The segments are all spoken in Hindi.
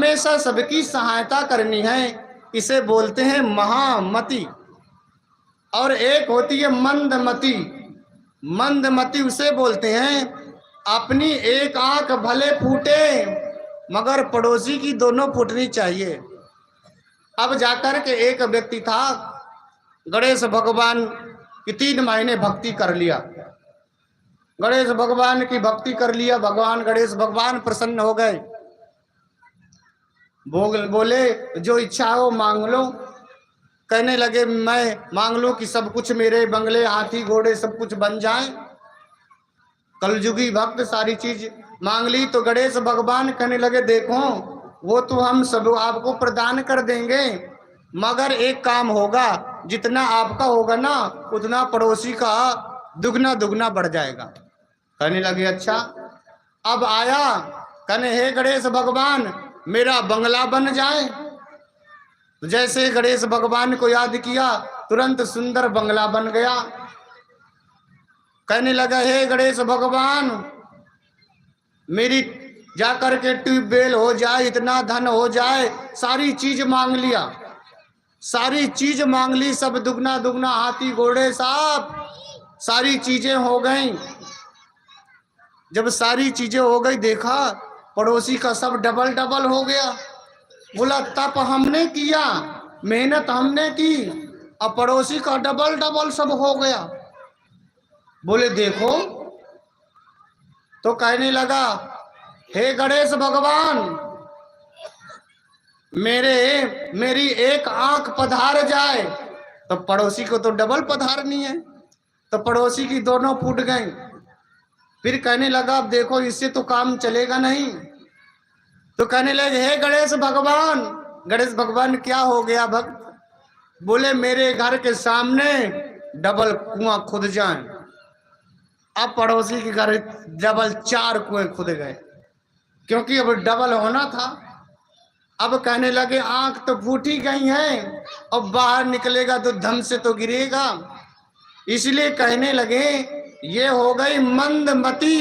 हमेशा सबकी सहायता करनी है, इसे बोलते हैं महामति। और एक होती है मंदमति। मंदमति उसे बोलते हैं अपनी एक आंख भले फूटे मगर पड़ोसी की दोनों फूटनी चाहिए। अब जाकर के एक व्यक्ति था, गणेश भगवान की 3 महीने भक्ति कर लिया, गणेश भगवान की भक्ति कर लिया। भगवान गणेश भगवान प्रसन्न हो गए, बोले जो इच्छा हो मांग लो। कहने लगे मैं मांग लूं कि सब कुछ मेरे बंगले हाथी घोड़े सब कुछ बन जाए। कलयुगी भक्त सारी चीज मांग ली तो गणेश भगवान कहने लगे देखो वो तो हम सब आपको प्रदान कर देंगे, मगर एक काम होगा, जितना आपका होगा ना उतना पड़ोसी का दुगना दुगना बढ़ जाएगा। कहने लगे अच्छा। अब आया, कहने हे गणेश भगवान मेरा बंगला बन जाए। तो जैसे गणेश भगवान को याद किया तुरंत सुंदर बंगला बन गया। कहने लगा हे गणेश भगवान मेरी जाकर के ट्यूबवेल हो जाए, इतना धन हो जाए। सारी चीज मांग लिया, सारी चीज मांग ली, सब दुगना दुगना हाथी घोड़े सब सारी चीजें हो गई। जब सारी चीजें हो गई देखा पड़ोसी का सब डबल डबल हो गया। बोला तप हमने किया, मेहनत हमने की, अब पड़ोसी का डबल डबल सब हो गया। बोले देखो, तो कहने लगा हे गणेश भगवान मेरी एक आंख पधार जाए, तो पड़ोसी को तो डबल पधारनी है, तो पड़ोसी की दोनों फूट गई। फिर कहने लगा अब देखो इससे तो काम चलेगा नहीं। तो कहने लगे हे गणेश भगवान। गणेश भगवान क्या हो गया भक्त? बोले मेरे घर के सामने डबल कुआं खुद जाए। अब पड़ोसी के घर डबल 4 कुएं खुद गए, क्योंकि अब डबल होना था। अब कहने लगे आंख तो फूटी गई है, अब बाहर निकलेगा तो धम से तो गिरेगा, इसलिए कहने लगे ये हो गई मंदमती,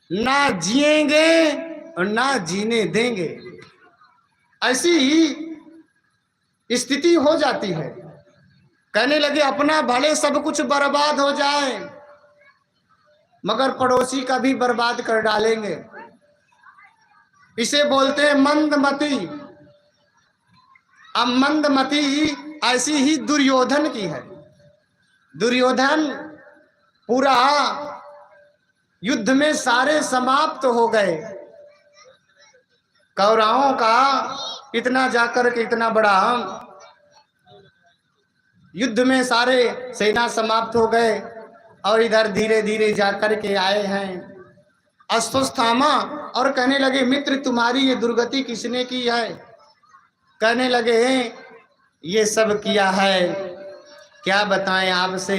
ना जिएंगे और ना जीने देंगे। ऐसी ही स्थिति हो जाती है। कहने लगे अपना भले सब कुछ बर्बाद हो जाए मगर पड़ोसी का भी बर्बाद कर डालेंगे, इसे बोलते हैं मंदमती। अब मंदमती ऐसी ही दुर्योधन की है। दुर्योधन पूरा युद्ध में सारे समाप्त हो गए, कौरवों का इतना जाकर के इतना बड़ा युद्ध में सारे सेना समाप्त हो गए, और इधर धीरे धीरे जाकर के आए हैं अश्वत्थामा और कहने लगे मित्र तुम्हारी ये दुर्गति किसने की है? कहने लगे ये सब किया है, क्या बताएं आपसे,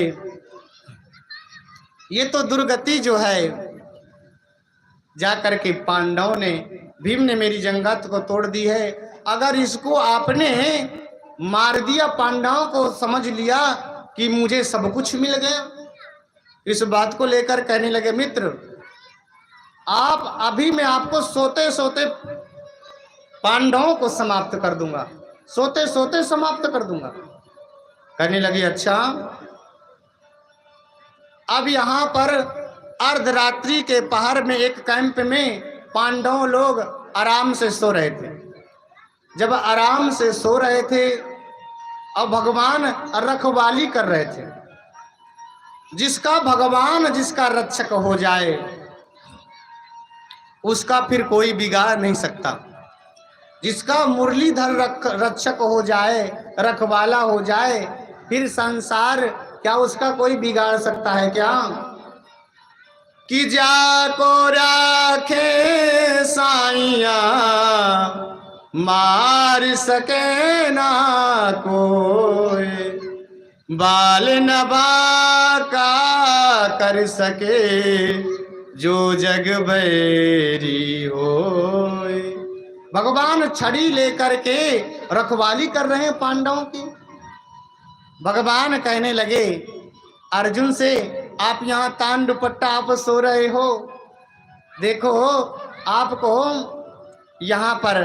ये तो दुर्गति जो है जाकर के पांडवों ने, भीम ने मेरी जंगत को तोड़ दी है। अगर इसको आपने मार दिया, पांडवों को समझ लिया कि मुझे सब कुछ मिल गया। इस बात को लेकर कहने लगे मित्र आप अभी मैं आपको सोते सोते पांडवों को समाप्त कर दूंगा, सोते सोते समाप्त कर दूंगा। कहने लगे अच्छा। अब यहां पर अर्धरात्रि के पहर में एक कैंप में पांडव लोग आराम से सो रहे थे। जब आराम से सो रहे थे और भगवान रखवाली कर रहे थे, जिसका भगवान जिसका रक्षक हो जाए उसका फिर कोई बिगाड़ नहीं सकता। जिसका मुरलीधर रक्षक हो जाए, रखवाला हो जाए, फिर संसार क्या उसका कोई बिगाड़ सकता है क्या? कि जाको राखे साइया मार सके ना कोई, बाल नभा का कर सके जो जग बैरी होए। भगवान छड़ी लेकर के रखवाली कर रहे हैं पांडवों की। भगवान कहने लगे अर्जुन से आप यहाँ तान दुपट्टा आप सो रहे हो, देखो आपको यहाँ पर